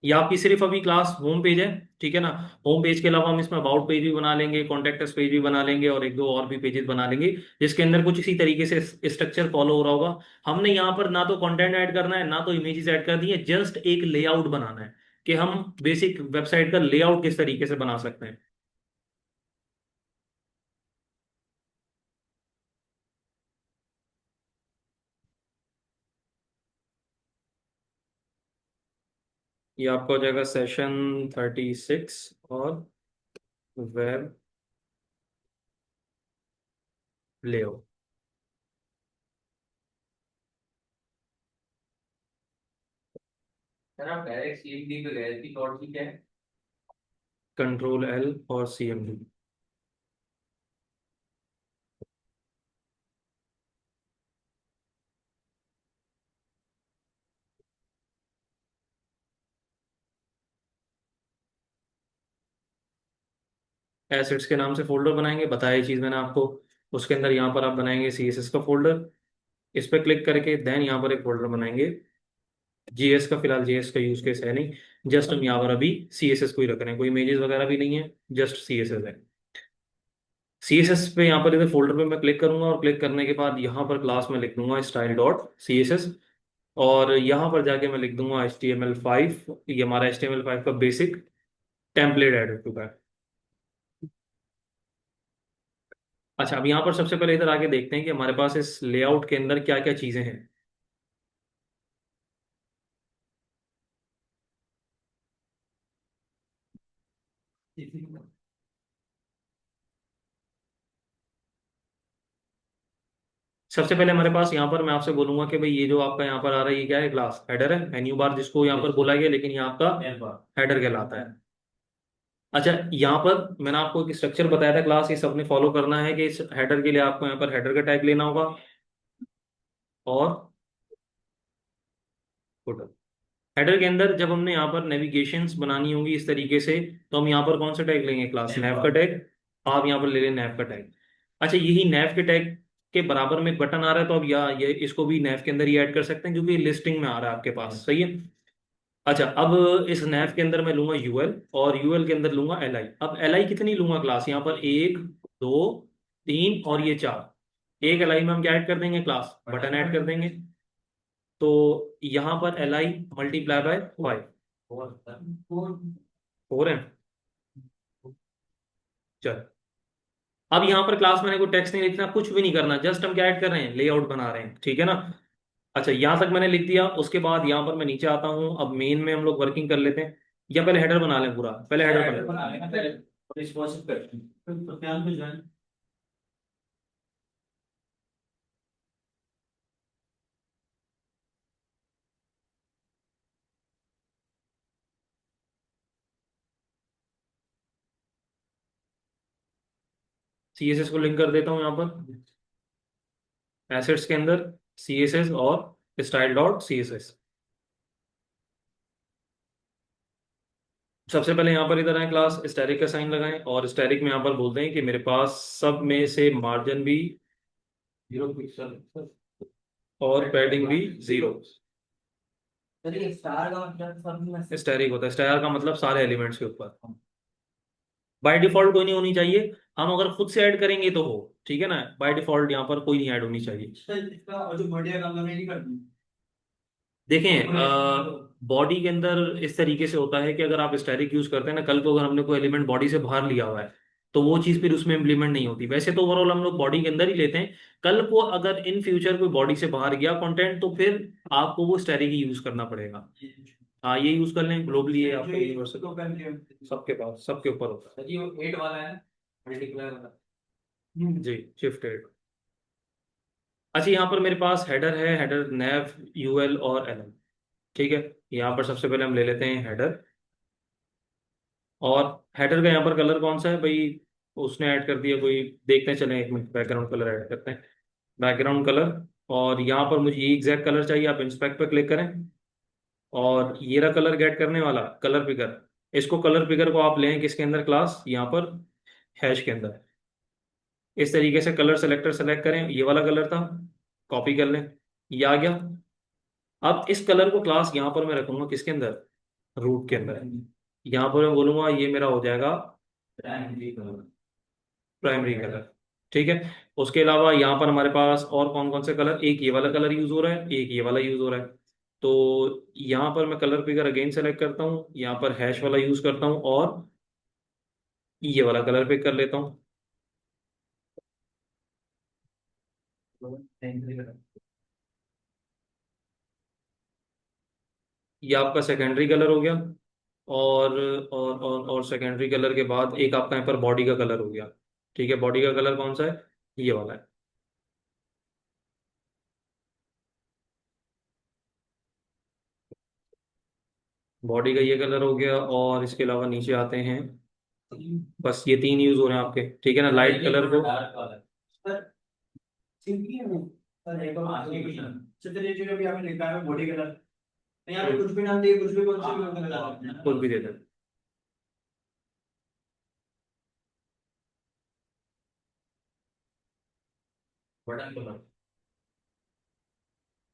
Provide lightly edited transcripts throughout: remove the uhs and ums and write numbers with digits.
ये आपकी सिर्फ अभी क्लास होम पेज है, ठीक है ना। होम पेज के अलावा हम इसमें अबाउट पेज भी बना लेंगे, कॉन्टेक्ट पेज भी बना लेंगे, और एक दो और भी पेजेस बना लेंगे जिसके अंदर कुछ इसी तरीके से स्ट्रक्चर फॉलो हो रहा होगा। हमने यहाँ पर ना तो कंटेंट ऐड करना है ना तो इमेजेस ऐड करनी है, जस्ट एक लेआउट बनाना है कि हम बेसिक वेबसाइट का लेआउट किस तरीके से बना सकते हैं। ये आपका हो जाएगा सेशन 36 और वेब लेआउट। सर आप डायरेक्ट सीएमडी पे गए थी, डॉट की क्या है? Ctrl+L और CMD। एसेट्स के नाम से फोल्डर बनाएंगे, बताया ये चीज़ मैंने आपको। उसके अंदर यहाँ पर आप बनाएंगे CSS का फोल्डर। इस पर क्लिक करके देन यहाँ पर एक फोल्डर बनाएंगे जीएस का। फिलहाल जीएस का यूज केस है नहीं, जस्ट हम यहाँ पर अभी CSS को ही रख रहे हैं, कोई इमेजेस वगैरह भी नहीं है, जस्ट CSS है। CSS पे यहाँ पर इधर फोल्डर पे मैं क्लिक करूंगा, और क्लिक करने के बाद यहाँ पर क्लास में लिख दूंगा style.css। और यहाँ पर जाके मैं लिख दूंगा HTML5। ये हमारा HTML5 का बेसिक टेम्पलेट ऐड हो चुका है। अच्छा, अब यहाँ पर सबसे पहले इधर आके देखते हैं कि हमारे पास इस लेआउट के अंदर क्या क्या चीजें हैं। सबसे पहले हमारे पास यहाँ पर मैं आपसे बोलूंगा कि भाई ये जो आपका यहाँ पर आ रहा है ये क्या है, क्लास हेडर है, मेन्यू बार जिसको यहाँ पर बोला गया, लेकिन ये आपका हेडर कहलाता है। अच्छा, यहाँ पर मैंने आपको एक स्ट्रक्चर बताया था क्लास, ये सबने फॉलो करना है कि इस हेडर के लिए आपको यहाँ पर हेडर का टैग लेना होगा, और फुटर। हेडर के अंदर जब हमने यहाँ पर नेविगेशंस बनानी होंगी इस तरीके से, तो हम यहाँ पर कौन सा टैग लेंगे, क्लास नैव का टैग। आप यहाँ पर ले लें नैव का टैग। अच्छा, यही नैव के टैग के बराबर में एक बटन आ रहा है, तो अब या ये इसको भी नैव के अंदर ही ऐड कर सकते हैं क्योंकि लिस्टिंग में आ रहा है आपके पास, सही है। अच्छा, अब इस नैव के अंदर मैं लूंगा यूएल, और यूएल के अंदर लूंगा एल आई। अब एल आई कितनी लूंगा क्लास, यहाँ पर एक, दो, तीन और ये चार। एक एल आई में हम क्या ऐड कर देंगे, क्लास बटन ऐड कर देंगे। तो यहाँ पर एल आई मल्टीप्लाई बाय 5, 4 है। चल, अब यहाँ पर क्लास मैंने कोई टेक्स्ट नहीं लिखना, कुछ भी नहीं करना, जस्ट हम क्या ऐड कर रहे हैं, लेआउट बना रहे हैं, ठीक है ना। अच्छा, यहाँ तक मैंने लिख दिया, उसके बाद यहाँ पर मैं नीचे आता हूँ, अब मेन में हम लोग वर्किंग कर लेते हैं। या पहले हेडर बना लें पूरा, पहले हेडर बना हेडर लें। बना लेना पहले, रिस्पॉन्सिव करते हैं फिर ध्यान मिल जाए। CSS को लिंक कर देता हूँ यहाँ पर एसेट्स के अंदर, CSS और style.css। सबसे पहले यहाँ पर इधर आए, क्लास स्टैटिक का साइन लगाएं, और स्टैटिक में यहाँ पर बोलते हैं कि मेरे पास सब में से मार्जिन भी 0 पिक्सल। और पैडिंग भी 0। चलिए स्टार का मतलब सब में से। स्टैटिक होता है, स्टार का मतलब सारे एलिमेंट्स के ऊपर। बाय डिफॉल्ट कोई नहीं होनी चाहिए, हम अगर खुद से ऐड करेंगे तो हो, ठीक है ना। बाय डिफॉल्ट यहाँ पर कोई नहीं ऐड होनी चाहिए। इसका और जो बढ़िया काम नहीं कर दी। देखें, बॉडी के अंदर इस तरीके से होता है कि अगर आप स्टैटिक यूज करते हैं ना, कल को अगर हमने कोई एलिमेंट बॉडी से बाहर लिया हुआ है तो वो चीज़ फिर उसमें इम्प्लीमेंट नहीं होती। वैसे तो ओवरऑल हम लोग बॉडी के अंदर ही लेते हैं। कल को अगर इन फ्यूचर कोई बॉडी से बाहर गया कंटेंट, तो फिर आपको वो स्टैटिक ही यूज करना पड़ेगा। हाँ, ये यूज कर लें, ग्लोबली है आपका यूनिवर्सल, सबके पास सबके ऊपर होता जी वो 8 वाला है, मल्टीप्लाई वाला। है जी, शिफ्टेड। अच्छा, यहाँ पर मेरे पास हेडर है, हेडर नेव, यूएल और एल। ठीक है, यहाँ पर सबसे पहले हम ले लेते हैं हेडर। और हेडर का यहाँ पर कलर कौन सा है भाई, उसने ऐड कर दिया कोई, देखते हैं, चलें एक मिनट, बैकग्राउंड कलर ऐड करते हैं, बैकग्राउंड कलर। और यहाँ पर मुझे ये एग्जैक्ट कलर चाहिए, आप इंस्पेक्ट पे क्लिक करें, और ये रहा कलर गेट करने वाला, कलर पिकर। इसको कलर पिकर को आप लें किसके अंदर, क्लास यहाँ पर हैश के अंदर। इस तरीके से कलर सेलेक्टर सेलेक्ट करें, ये वाला कलर था, कॉपी कर लें, ये आ गया। अब इस कलर को क्लास यहाँ पर मैं रखूंगा किसके अंदर, रूट के अंदर। यहाँ पर मैं बोलूंगा ये मेरा हो जाएगा प्राइमरी कलर। Primary colour. ठीक है। उसके अलावा यहाँ पर हमारे पास और कौन कौन से कलर, एक ये वाला कलर यूज हो रहा है, एक ये वाला यूज हो रहा है। तो यहाँ पर मैं कलर पिकर अगेन सेलेक्ट करता हूँ, यहाँ पर हैश वाला यूज करता हूँ और ये वाला कलर पिक कर लेता हूँ। Primary colour. ये आपका सेकेंडरी कलर हो गया। और और सेकेंडरी कलर के बाद एक आपका यहाँ पर बॉडी का कलर हो गया। ठीक है, बॉडी का कलर कौन सा है, ये वाला है। बॉडी का ये कलर हो गया और इसके अलावा नीचे आते हैं, बस ये तीन यूज हो रहे हैं आपके, ठीक है ना, लाइट कलर को। Dark colour sir. सिंपली है वो। सर एक और आखिरी क्वेश्चन। सर चलिए जो अभी आपने लिखा है बॉडी कलर, यहाँ पे कुछ भी नाम दिए, कुछ भी कौन सी भी कलर लगा सकते हैं। कुछ भी दे दें। Button colour.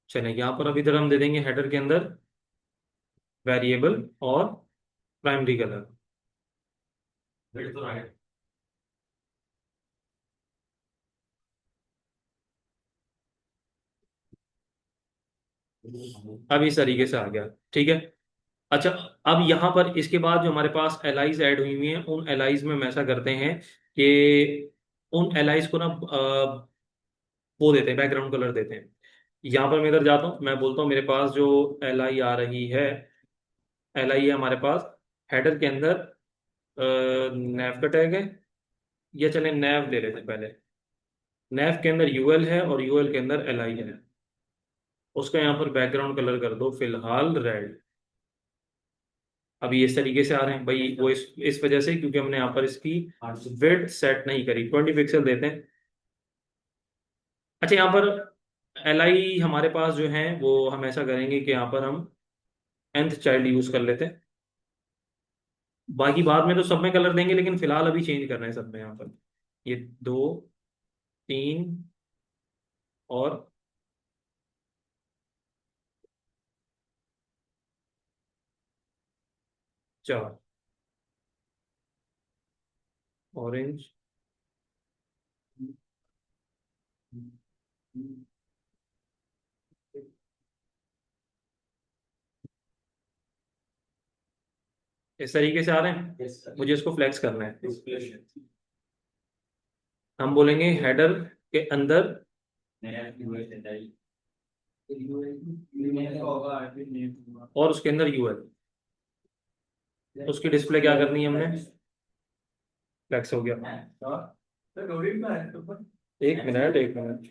चलिए यहाँ पर अब इधर हम दे देंगे हेडर के अंदर वेरिएबल और प्राइमरी कलर। विड्थ तो राइट। अब इस तरीके से आ गया। ठीक है। अच्छा, अब यहाँ पर इसके बाद जो हमारे पास एलाइज ऐड हुई हुई हैं, उन एलाइज में हम ऐसा करते हैं कि उन एलाइज को ना वो देते हैं, बैकग्राउंड कलर देते हैं। यहाँ पर मैं इधर जाता हूँ, मैं बोलता हूँ मेरे पास जो एल आई आ रही है, एल आई है हमारे पास हेडर के अंदर नैव का टैग है, या चले नैव ले लेते हैं पहले। नैव के अंदर यूएल है और यूएल के अंदर एल आई है। उसका यहाँ पर बैकग्राउंड कलर कर दो फिलहाल रेड। अभी इस तरीके से आ रहे हैं भाई, वो इस वजह से क्योंकि हमने यहाँ पर इसकी विड्थ सेट नहीं करी, 20 पिक्सल देते हैं। अच्छा, यहाँ पर एल आई हमारे पास जो है वो हम ऐसा करेंगे कि यहाँ पर हम nth चाइल्ड यूज कर लेते हैं। बाकी बाद में तो सब में कलर देंगे, लेकिन फिलहाल अभी चेंज कर रहे हैं सब में यहाँ पर। ये दो, तीन और चार, ऑरेंज। इस तरीके से आ रहे हैं। Yes sir. मुझे इसको फ्लेक्स करना है। डिस्प्ले। हम बोलेंगे हेडर के अंदर नया यूएस है। यूएस होगा फिर नेम होगा। और उसके अंदर यूएल। उसकी डिस्प्ले क्या करनी है हमने, फ्लेक्स हो गया। सर लोडिंग का है तो पर। एक मिनट, एक मिनट।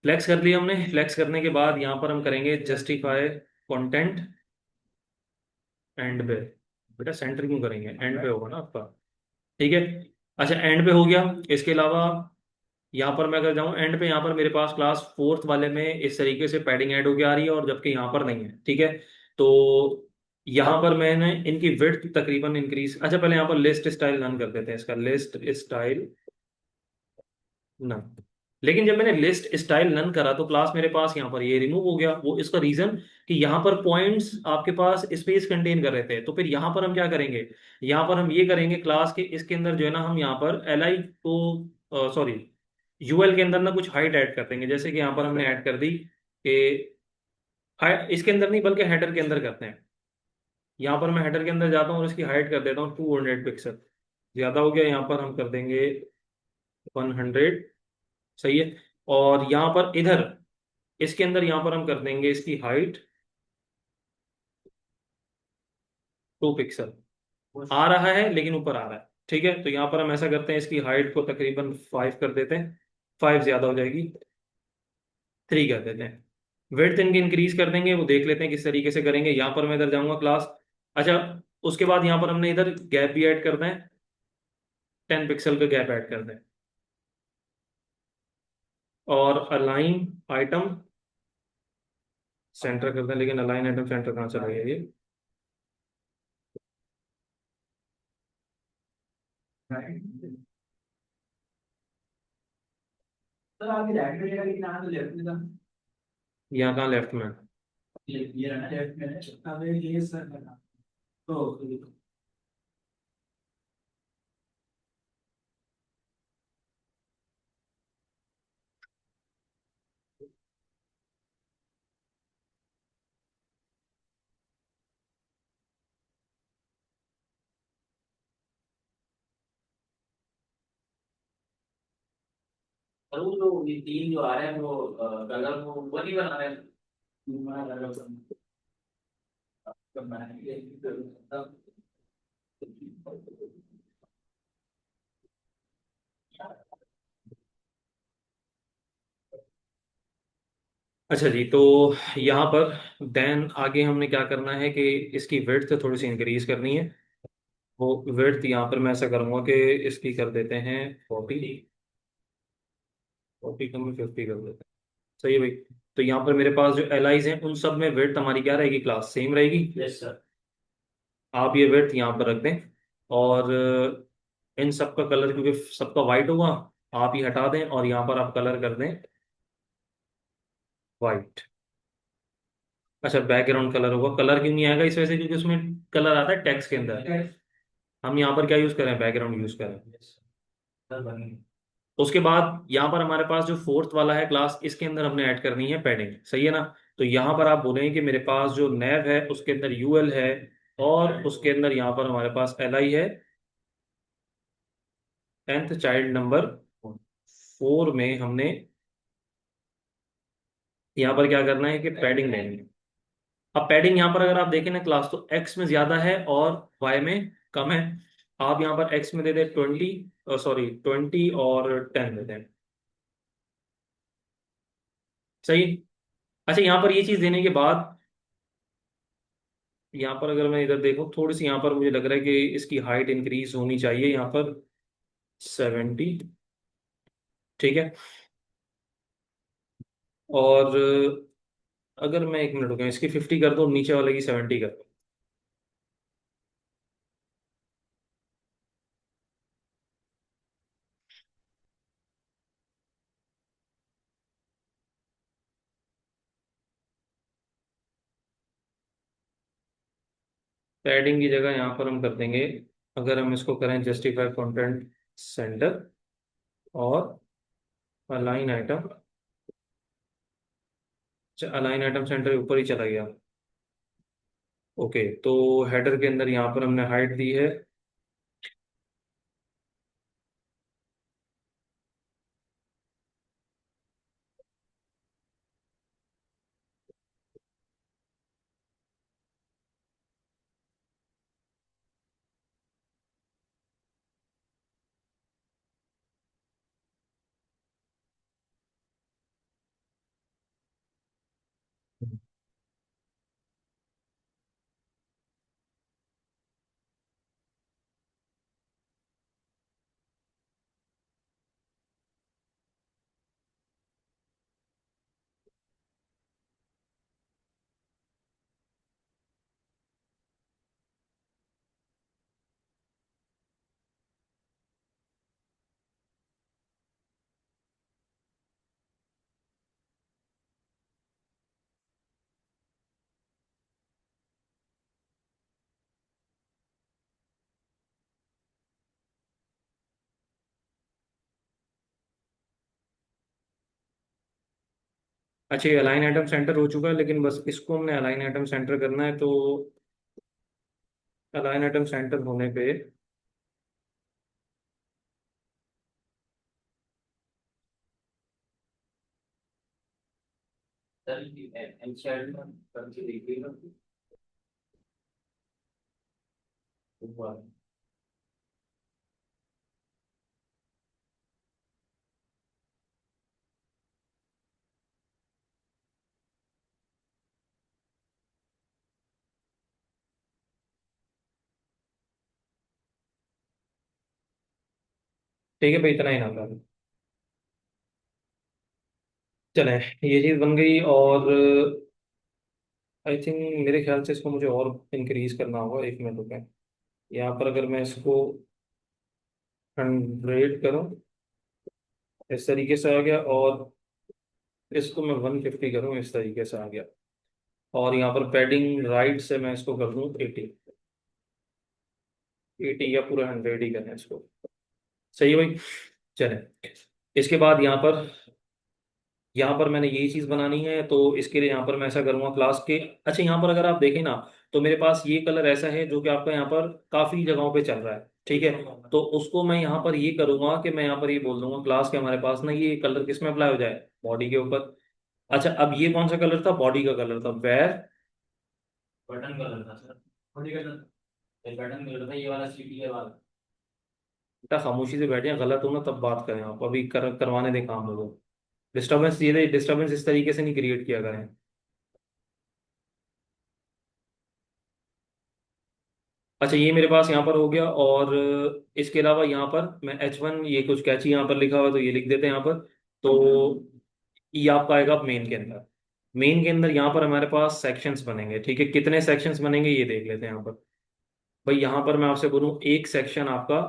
फ्लेक्स कर लिया हमने। फ्लेक्स करने के बाद यहाँ पर हम करेंगे जस्टिफाई कंटेंट एंड पे। बेटा सेंटर क्यों करेंगे, एंड पे होगा ना आपका। ठीक है। अच्छा, एंड पे हो गया। इसके अलावा यहाँ पर मैं अगर जाऊँ एंड पे, यहाँ पर मेरे पास क्लास फोर्थ वाले में इस तरीके से पैडिंग ऐड होके आ रही है और जबकि यहाँ पर नहीं है। ठीक है। तो यहाँ पर मैंने इनकी विड्थ तकरीबन इंक्रीज, अच्छा पहले यहाँ पर लिस्ट स्टाइल नन कर देते हैं, इसका लिस्ट स्टाइल नन। लेकिन जब मैंने लिस्ट स्टाइल नन करा तो क्लास मेरे पास यहाँ पर ये रिमूव हो गया। वो इसका रीजन कि यहाँ पर पॉइंट्स आपके पास स्पेस कंटेन कर रहे थे। तो फिर यहाँ पर हम क्या करेंगे, यहाँ पर हम ये करेंगे क्लास के इसके अंदर जो है ना, हम यहाँ पर एल आई को सॉरी यूएल के अंदर ना कुछ हाइट ऐड कर देंगे। जैसे कि यहाँ पर हमने ऐड कर दी कि हाइट इसके अंदर नहीं बल्कि हेडर के अंदर करते हैं। यहाँ पर मैं हेडर के अंदर जाता हूँ और इसकी हाइट कर देता हूँ 200 पिक्सल। ज्यादा हो गया, यहाँ पर हम कर देंगे 100। सही है। और यहाँ पर इधर इसके अंदर यहाँ पर हम कर देंगे इसकी हाइट 2 पिक्सल। आ रहा है लेकिन ऊपर आ रहा है। ठीक है, तो यहाँ पर हम ऐसा करते हैं, इसकी हाइट को तकरीबन 5 कर देते हैं। 5 ज्यादा हो जाएगी, 3 कर देते हैं। विड्थ इनकी इंक्रीज कर देंगे, वो देख लेते हैं किस तरीके से करेंगे। यहाँ पर मैं इधर जाऊंगा क्लास। अच्छा, उसके बाद यहाँ पर हमने इधर गैप भी ऐड करना है, 10 पिक्सल का गैप ऐड कर दें। और अलाइन आइटम सेंटर कर दें, लेकिन अलाइन आइटम सेंटर कहाँ चला गया ये। सर आपकी राइट में लेगा कि नाम तो लेफ्ट में था। यहाँ कहाँ लेफ्ट में, ये रहा ना लेफ्ट में है। अबे ये सर लगा तो और वो जो ये तीन जो आ रहे हैं वो कलर वो नहीं बना रहे हैं। बना रहे हैं, कब बनाएंगे? अच्छा जी, तो यहाँ पर देन आगे हमने क्या करना है कि इसकी विड्थ थोड़ी सी इंक्रीज करनी है। वो विड्थ यहाँ पर मैं ऐसा करूँगा कि इसकी कर देते हैं 40। 40 कम में 50 कर देते हैं। सही है भाई। तो यहाँ पर मेरे पास जो एलाइज हैं उन सब में विड्थ हमारी क्या रहेगी, क्लास सेम रहेगी। Yes sir. आप ये विड्थ यहाँ पर रख दें। और इन सब का कलर क्योंकि सबका वाइट होगा, आप ये हटा दें और यहाँ पर आप कलर कर दें वाइट। अच्छा, बैकग्राउंड कलर होगा। कलर क्यों नहीं आएगा इस वजह से क्योंकि उसमें कलर आता है टेक्स्ट के अंदर। हम यहाँ पर क्या यूज करें, बैकग्राउंड यूज करें। सर बनेंगे। उसके बाद यहाँ पर हमारे पास जो फोर्थ वाला है क्लास, इसके अंदर हमने ऐड करनी है पैडिंग। सही है ना। तो यहाँ पर आप बोलेंगे कि मेरे पास जो नैव है उसके अंदर यूएल है, और उसके अंदर यहाँ पर हमारे पास एल आई है। 10th चाइल्ड नंबर 4 में हमने यहाँ पर क्या करना है कि पैडिंग लेनी है। अब पैडिंग यहाँ पर अगर आप देखें ना क्लास, तो एक्स में ज्यादा है और वाई में कम है। आप यहाँ पर एक्स में दे दें 20, सॉरी 20 और 10 दे दें। सही। अच्छा, यहाँ पर ये चीज देने के बाद यहाँ पर अगर मैं इधर देखूँ थोड़ी सी, यहाँ पर मुझे लग रहा है कि इसकी हाइट इंक्रीज होनी चाहिए यहाँ पर 70। ठीक है। और अगर मैं 1 मिनट हो गया, इसकी 50 कर दूँ, नीचे वाले की 70 कर दूँ। पैडिंग की जगह यहाँ पर हम कर देंगे, अगर हम इसको करें जस्टिफाई कंटेंट सेंटर और align item. Align item centre ऊपर ही चला गया। ओके, तो हेडर के अंदर यहाँ पर हमने हाइट दी है। अच्छा, ये अलाइन आइटम सेंटर हो चुका है, लेकिन बस इसको हमने अलाइन आइटम सेंटर करना है। तो अलाइन आइटम सेंटर होने पे सर एनसीईआरटी में करके देखिएगा। ऊपर। ठीक है भाई, इतना ही ना था। चले, ये चीज़ बन गई। और आई थिंक मेरे ख्याल से इसको मुझे और इंक्रीज करना होगा। 1 मिनट रुपए, यहाँ पर अगर मैं इसको 100 करूँ, इस तरीके से आ गया। और इसको मैं 150 करूँ, इस तरीके से आ गया। और यहाँ पर पैडिंग राइट से मैं इसको कर दूँ 80। 80 या पूरा 100 ही करना है इसको। सही है भाई। चले, इसके बाद यहाँ पर मैंने यही चीज बनानी है, तो इसके लिए यहाँ पर मैं ऐसा करूँगा क्लास के। अच्छा, यहाँ पर अगर आप देखें ना, तो मेरे पास ये कलर ऐसा है जो कि आपका यहाँ पर काफी जगहों पे चल रहा है, ठीक है। तो उसको मैं यहाँ पर ये करूंगा कि मैं यहाँ पर ये बोल दूंगा क्लास के हमारे पास ना ये कलर किस में अप्लाई हो जाए, बॉडी के ऊपर। अच्छा, अब ये कौन सा कलर था, बॉडी का कलर था, वेर। बटन कलर था sir, body colour, button colour था ये वाला, सीटी वाला। बेटा खामोशी से बैठे हैं, गलत हो ना तब बात करें, आप अभी करवाने दें काम लोगों। डिस्टर्बेंस, ये डिस्टर्बेंस इस तरीके से नहीं क्रिएट किया करें। अच्छा, ये मेरे पास यहाँ पर हो गया, और इसके अलावा यहाँ पर मैं H1, ये कुछ कैची यहाँ पर लिखा हुआ है तो ये लिख देते हैं यहाँ पर। तो ये आपका आएगा मेन के अंदर। मेन के अंदर यहाँ पर हमारे पास सेक्शंस बनेंगे, ठीक है। कितने सेक्शंस बनेंगे ये देख लेते हैं यहाँ पर। भाई यहाँ पर मैं आपसे बोलूँ, एक सेक्शन आपका,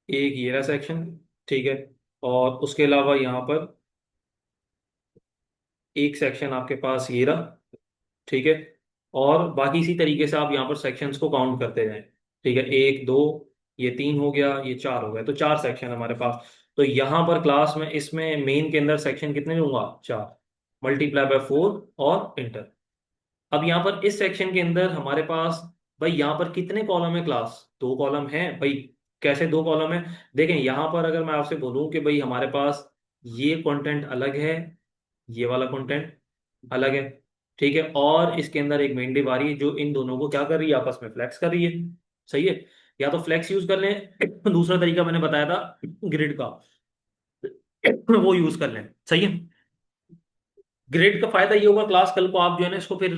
एक ये रहा सेक्शन, ठीक है। और उसके अलावा यहाँ पर एक सेक्शन आपके पास ये रहा, ठीक है। और बाकी इसी तरीके से आप यहाँ पर सेक्शंस को काउंट करते जाएं, ठीक है। एक, दो, ये तीन हो गया, ये चार हो गया, तो चार सेक्शन हमारे पास। तो यहाँ पर क्लास में इसमें मेन के अंदर सेक्शन कितने लूंगा, चार, मल्टीप्लाई बाय 4 और इंटर। अब यहाँ पर इस सेक्शन के अंदर हमारे पास, भाई यहाँ पर कितने कॉलम है क्लास, दो कॉलम है भाई। कैसे दो कॉलम है, देखें यहाँ पर अगर मैं आपसे बोलूँ कि भाई हमारे पास ये कंटेंट अलग है, ये वाला कंटेंट अलग है, ठीक है। और इसके अंदर एक मेन डिव आ रही है जो इन दोनों को क्या कर रही है, आपस में फ्लेक्स कर रही है। सही है। या तो फ्लेक्स यूज कर लें, दूसरा तरीका मैंने बताया था ग्रिड का, वो यूज कर लें। सही है। ग्रिड का फायदा ये होगा, क्लास कल को आप जो है ना इसको फिर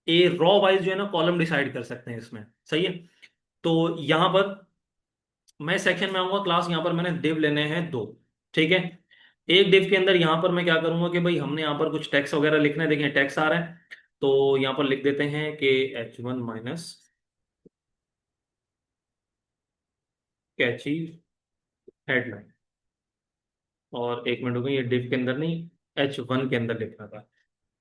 ए रॉ वाइज जो है ना कॉलम डिसाइड कर सकते हैं इसमें। सही है। तो यहां पर मैं सेक्शन में आऊंगा, क्लास यहाँ पर मैंने डिव लेने हैं दो, ठीक है। एक डिव के अंदर यहाँ पर मैं क्या करूंगा कि भाई हमने यहाँ पर कुछ टैक्स वगैरह लिखना है, देखें टैक्स आ रहा है। तो यहाँ पर लिख देते हैं कि H1 माइनस कैची हेडलाइन। और एक मिनट हो गई, ये डिव के अंदर नहीं, H1 के अंदर लिखना था।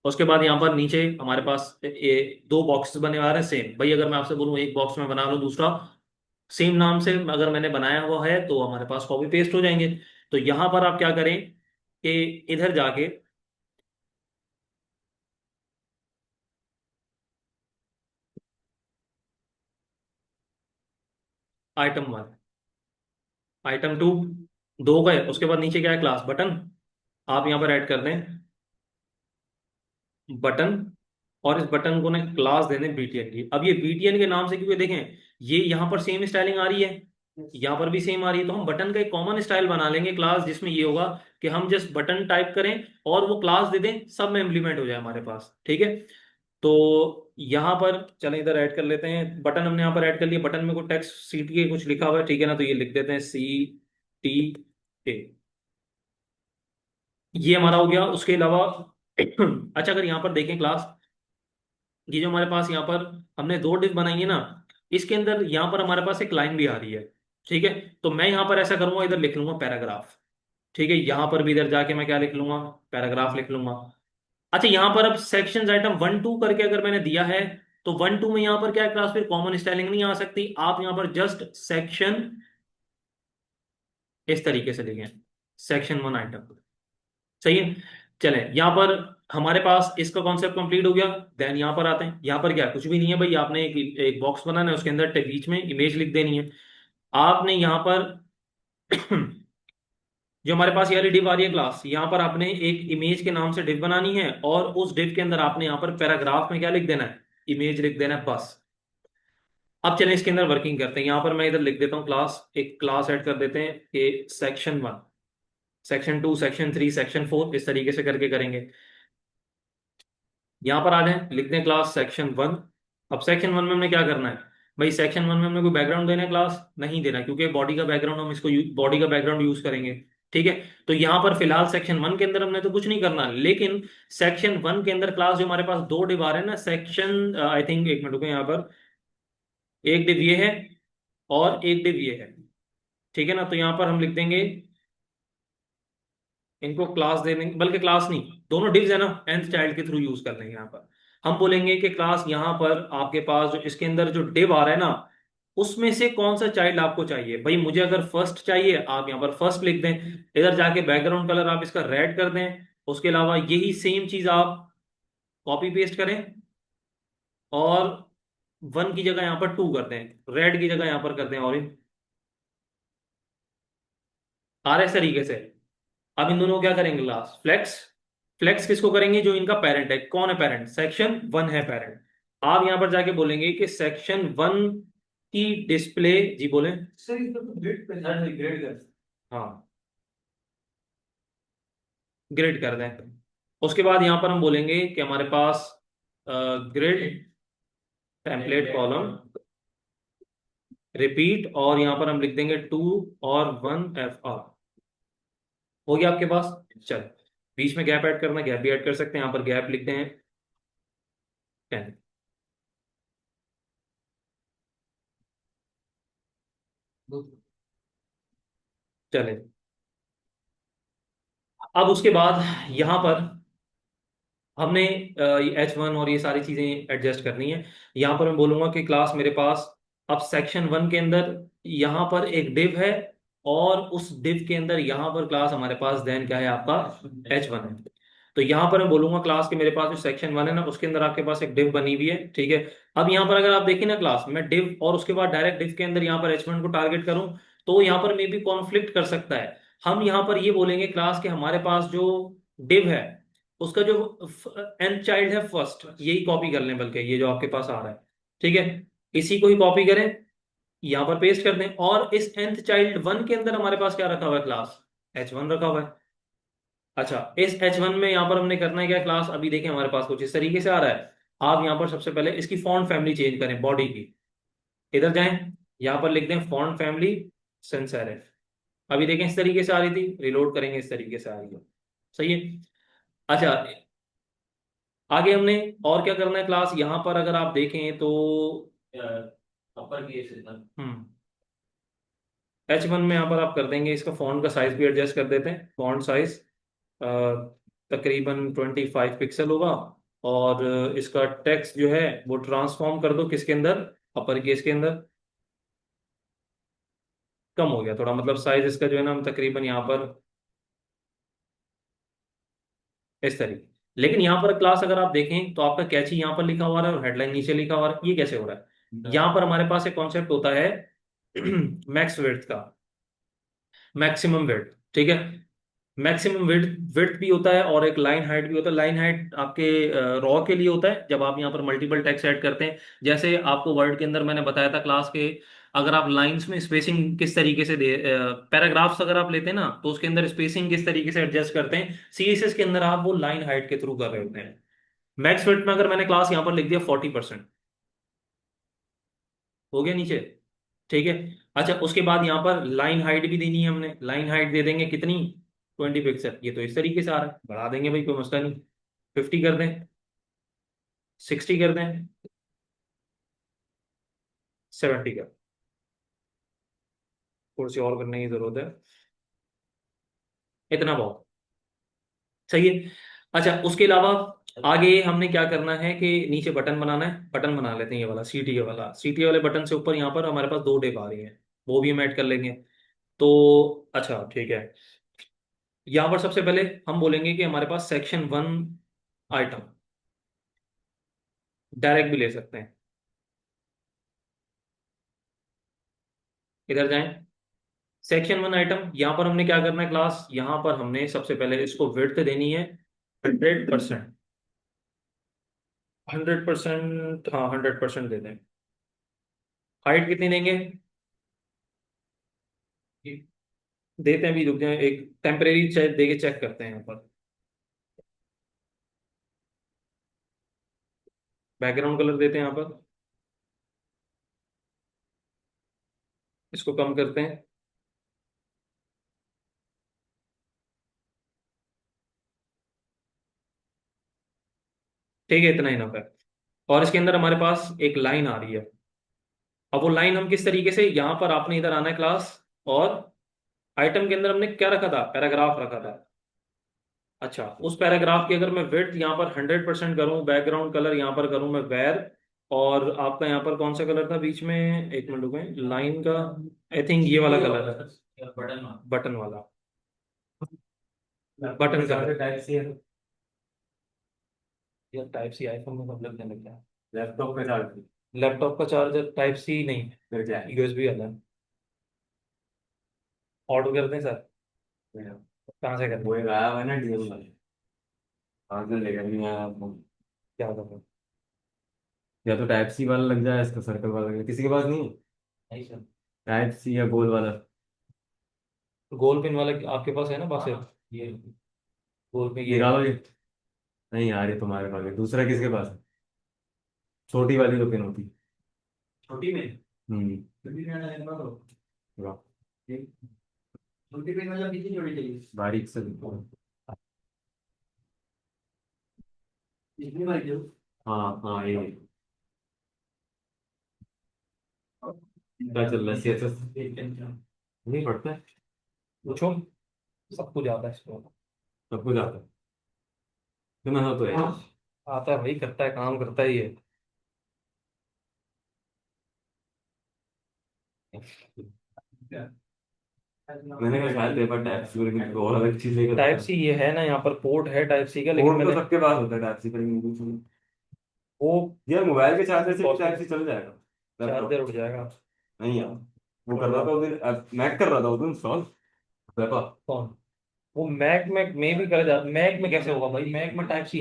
उसके बाद यहाँ पर नीचे हमारे पास ये दो बॉक्सेस बने आ रहे हैं सेम। भाई अगर मैं आपसे बोलूँ एक बॉक्स में बना लूँ, दूसरा सेम नाम से अगर मैंने बनाया हुआ है तो हमारे पास कॉपी पेस्ट हो जाएंगे। तो यहाँ पर आप क्या करें कि इधर जाके आइटम 1, आइटम 2, दो गए। उसके बाद नीचे क्या है, क्लास बटन। आप यहाँ पर ऐड कर दें बटन, और इस बटन को ना क्लास देने बीटीएन की। अब ये बीटीएन के नाम से क्योंकि देखें ये यहाँ पर सेम स्टाइलिंग आ रही है, यहाँ पर भी सेम आ रही है, तो हम बटन का एक कॉमन स्टाइल बना लेंगे क्लास, जिसमें ये होगा कि हम जस्ट बटन टाइप करें और वो क्लास दे दें, सब में इम्प्लीमेंट हो जाए हमारे पास, ठीक है। तो यहाँ पर चलें इधर ऐड कर लेते हैं बटन, हमने यहाँ पर ऐड कर लिया। बटन में कोई टेक्स्ट सीटी के कुछ लिखा हुआ है, ठीक है ना, तो ये लिख देते हैं CTA। ये हमारा हो गया। उसके अलावा अच्छा, अगर यहाँ पर देखें क्लास, ये जो हमारे पास यहाँ पर हमने दो डिव बनाई है ना, इसके अंदर यहाँ पर हमारे पास एक लाइन भी आ रही है, ठीक है। तो मैं यहाँ पर ऐसा करूंगा, इधर लिख लूंगा पैराग्राफ, ठीक है। यहाँ पर भी इधर जाके मैं क्या लिख लूंगा, पैराग्राफ लिख लूंगा। अच्छा, यहाँ पर अब सेक्शन आइटम 1 2 करके अगर मैंने दिया है, तो 1 2 में यहाँ पर क्या है क्लास, फिर कॉमन स्टाइलिंग नहीं आ सकती। आप यहाँ पर जस्ट सेक्शन इस तरीके से लिखें, सेक्शन 1 आइटम। सही है। चलें यहाँ पर हमारे पास इसका कॉन्सेप्ट कंप्लीट हो गया। देन यहाँ पर आते हैं, यहाँ पर क्या है? कुछ भी नहीं है भाई, आपने एक एक बॉक्स बनाना है, उसके अंदर बीच में इमेज लिख देनी है। आपने यहाँ पर जो हमारे पास ये वाली डिव आ रही है क्लास, यहाँ पर आपने एक इमेज के नाम से डिव बनानी है, और उस डिव के अंदर आपने यहाँ पर पैराग्राफ में क्या लिख देना है, इमेज लिख देना है, बस। अब चलें इसके अंदर वर्किंग करते हैं। यहाँ पर मैं इधर लिख देता हूँ क्लास, एक क्लास ऐड कर देते हैं कि सेक्शन 1, सेक्शन 2, सेक्शन 3, सेक्शन 4, इस तरीके से करके करेंगे। यहाँ पर आ जाएं, लिख दें क्लास सेक्शन 1। अब सेक्शन 1 में हमने क्या करना है, भाई सेक्शन 1 में हमने कोई बैकग्राउंड देना है, क्लास नहीं देना, क्योंकि बॉडी का बैकग्राउंड हम इसको बॉडी का बैकग्राउंड यूज करेंगे, ठीक है। तो यहाँ पर फिलहाल सेक्शन 1 के अंदर हमने तो कुछ नहीं करना, लेकिन सेक्शन 1 के अंदर क्लास जो हमारे पास दो डिव आ रहे हैं ना, सेक्शन आई थिंक, एक मिनट रुको, यहाँ पर एक डिव ये है और एक डिव ये है, ठीक है ना। तो यहाँ पर हम लिख देंगे इनको क्लास दे देंगे, बल्कि क्लास नहीं, दोनों डिव्स है ना, nth चाइल्ड के थ्रू यूज कर लेंगे यहाँ पर। हम बोलेंगे कि क्लास यहाँ पर आपके पास जो इसके अंदर जो डिव आ रहा है ना, उसमें से कौन सा चाइल्ड आपको चाहिए। भाई मुझे अगर फर्स्ट चाहिए, आप यहाँ पर फर्स्ट लिख दें। इधर जाके बैकग्राउंड कलर आप इसका रेड कर दें। उसके अलावा यही सेम चीज आप कॉपी पेस्ट करें, और 1 की जगह यहाँ पर 2 कर दें, रेड की जगह यहाँ पर कर दें ऑरेंज। आ रहा है इस तरीके से। अब इन दोनों को क्या करेंगे, क्लास फ्लेक्स। फ्लेक्स किसको करेंगे, जो इनका पेरेंट है। कौन है पेरेंट, सेक्शन 1 है पेरेंट। आप यहां पर जाके बोलेंगे कि सेक्शन 1 की डिस्प्ले, जी बोले। सर इसको तो ग्रेड पे ग्रेड कर। हाँ, ग्रिड कर दें। उसके बाद यहां पर हम बोलेंगे कि हमारे पास ग्रिड टेम्पलेट कॉलम रिपीट, और यहां पर हम लिख देंगे 2 और 1 FR। हो गया आपके पास। चल, बीच में गैप ऐड करना, गैप भी ऐड कर सकते हैं, यहां पर गैप लिखते हैं 10। चले, अब उसके बाद यहां पर हमने H1 और ये सारी चीजें एडजस्ट करनी है। यहां पर मैं बोलूंगा कि क्लास मेरे पास अब सेक्शन 1 के अंदर यहां पर एक डिव है, और उस डिव के अंदर यहां पर क्लास हमारे पास देन क्या है, आपका H1 है। तो यहां पर मैं बोलूंगा क्लास के मेरे पास जो सेक्शन 1 है ना, उसके अंदर आपके पास एक डिव बनी हुई है, ठीक है। अब यहां पर अगर आप देखें ना क्लास, मैं डिव और उसके बाद डायरेक्ट डिव के अंदर यहां पर H1 को टारगेट करूं, तो यहां पर मे भी कॉन्फ्लिक्ट कर सकता है। हम यहां पर ये बोलेंगे क्लास के हमारे पास जो डिव है, उसका जो nth चाइल्ड है फर्स्ट, यही कॉपी कर लें, बल्कि ये जो आपके पास आ रहा है, ठीक है, इसी को ही कॉपी करें, यहां पर पेस्ट कर दें। और इस nth चाइल्ड 1 के अंदर हमारे पास क्या रखा हुआ है, क्लास H1 रखा हुआ है। अच्छा, इस H1 में यहां पर हमने करना है क्या, क्लास अभी देखें हमारे पास कुछ इस तरीके से आ रहा है। आप यहां पर सबसे पहले इसकी फॉन्ट फैमिली चेंज करें, बॉडी की। इधर जाएं, यहां पर लिख दें फॉन्ट फैमिली sans serif। अभी देखें इस तरीके से आ रही थी, रिलोड करेंगे इस तरीके से आ रही है। सही है। अच्छा, आगे हमने और क्या करना है क्लास, यहां पर अगर आप देखें तो अपर केस है। H1 में यहाँ पर आप कर देंगे, इसका फॉन्ट का साइज भी एडजस्ट कर देते हैं। फॉन्ट साइज तकरीबन 25 पिक्सल होगा। और इसका टेक्स्ट जो है वो ट्रांसफॉर्म कर दो किसके अंदर, अपर केस के अंदर। कम हो गया थोड़ा, मतलब साइज इसका जो है ना, हम तकरीबन यहाँ पर इस तरीके। लेकिन यहाँ पर क्लास अगर आप देखें तो आपका कैची यहाँ पर लिखा हुआ है और हेडलाइन नीचे लिखा हुआ है, ये कैसे हो रहा है। यहाँ पर हमारे पास एक कॉन्सेप्ट होता है मैक्स विड्थ का, मैक्सिमम विड्थ, ठीक है। मैक्सिमम विड्थ विड्थ भी होता है, और एक लाइन हाइट भी होता है। लाइन हाइट आपके रॉ के लिए होता है, जब आप यहाँ पर मल्टीपल टेक्स्ट ऐड करते हैं। जैसे आपको वर्ड के अंदर मैंने बताया था क्लास के, अगर आप लाइंस में स्पेसिंग किस तरीके से दे, पैराग्राफ्स अगर आप लेते हैं ना, तो उसके अंदर स्पेसिंग किस तरीके से एडजस्ट करते हैं, CSS के अंदर आप वो लाइन हाइट के थ्रू कर रहे होते हैं। मैक्स विड्थ में अगर मैंने क्लास यहाँ पर लिख दिया 40%, हो गया नीचे, ठीक है। अच्छा, उसके बाद यहाँ पर लाइन हाइट भी देनी है हमने, लाइन हाइट दे देंगे कितनी, 20 पिक्सल। ये तो इस तरीके से आ रहा है, बढ़ा देंगे भाई, कोई मसला नहीं। 50 कर दें, 60 कर दें, 70 कर, थोड़ी सी और करने की जरूरत है, इतना बहुत सही है। अच्छा, उसके अलावा आगे हमने क्या करना है कि नीचे बटन बनाना है। बटन बना लेते हैं, ये वाला CTA वाला, CTA वाले बटन से ऊपर यहाँ पर हमारे पास 2 डिव आ रही हैं, वो भी हम ऐड कर लेंगे। तो अच्छा ठीक है, यहाँ पर सबसे पहले हम बोलेंगे कि हमारे पास सेक्शन 1 आइटम, डायरेक्ट भी ले सकते हैं। इधर जाएं, सेक्शन 1 आइटम, यहाँ पर हमने क्या करना है क्लास, यहाँ पर हमने सबसे पहले इसको विड्थ देनी है 100%। 100%, हाँ 100% दे दें। हाइट कितनी देंगे, देते हैं, भी रुक जाए, एक टेम्परेरी चेक देके चेक करते हैं यहाँ पर। बैकग्राउंड कलर देते हैं यहाँ पर, इसको कम करते हैं, ठीक है, इतना इनफ है। और इसके अंदर हमारे पास एक लाइन आ रही है। अब वो लाइन हम किस तरीके से, यहाँ पर आपने इधर आना है क्लास, और आइटम के अंदर हमने क्या रखा था, पैराग्राफ रखा था। अच्छा, उस पैराग्राफ की अगर मैं विड्थ यहाँ पर 100% करूँ, बैकग्राउंड कलर यहाँ पर करूँ मैं वेर, और आपका यहाँ पर कौन सा कलर था बीच में, एक मिनट रुकें, लाइन का, आई थिंक ये वाला कलर है, बटन। बटन वाला, बटन कलर। टाइप सी है। यार टाइप सी आईफोन में मतलब देने लग गया। लैपटॉप का चार्ज। लैपटॉप का चार्जर टाइप सी नहीं है, फिर क्या है? यूएसबी वाला है। ऑर्डर कर दें सर? कहाँ से करें? वो एक आया हुआ है ना डीएम वाले, वहां से लेकर नहीं आया आपको। क्या करें? या तो टाइप सी वाला लग जाए, इसका सर्कल वाला लग जाए। किसी के पास नहीं है नहीं सर। टाइप सी या गोल वाला? गोल पिन वाला आपके पास है ना पास है? ये गोल पिन ये है। निकालो ये। नहीं यार, ये तुम्हारे पास है, दूसरा किसके पास है? छोटी वाली जो पिन होती। छोटी में। छोटी पिन वाला निकालो। वाह, छोटी पिन मतलब कितनी छोटी चाहिए? बारीक से दिखाओ। इतनी बारीक जो। हाँ हाँ, ये क्या चल रहा है, सीएसएस नहीं पढ़ता है? पूछो, सब कुछ आता है इसको। सब कुछ आता है, इतना सा तो है। आता है भाई, करता है, काम करता है ये। मैंने कहा शायद पेपर टाइप सी, लेकिन कोई और अलग चीज लेकर टाइप आता है। सी ये है ना, यहाँ पर पोर्ट है टाइप सी का, लेकिन कोड तो मैंने सबके पास होता है टाइप सी पर, इंग्लिश। वो यार मोबाइल के चार्जर से भी टाइप सी चल जाएगा चार्जर लैपटॉप? उठ जाएगा। नहीं यार, वो कर रहा था उस दिन, मैक कर रहा था उस दिन इंस्टॉल पेपर। कौन? वो मैक में भी कर जाता, मैक में कैसे होगा भाई, मैक में टाइप सी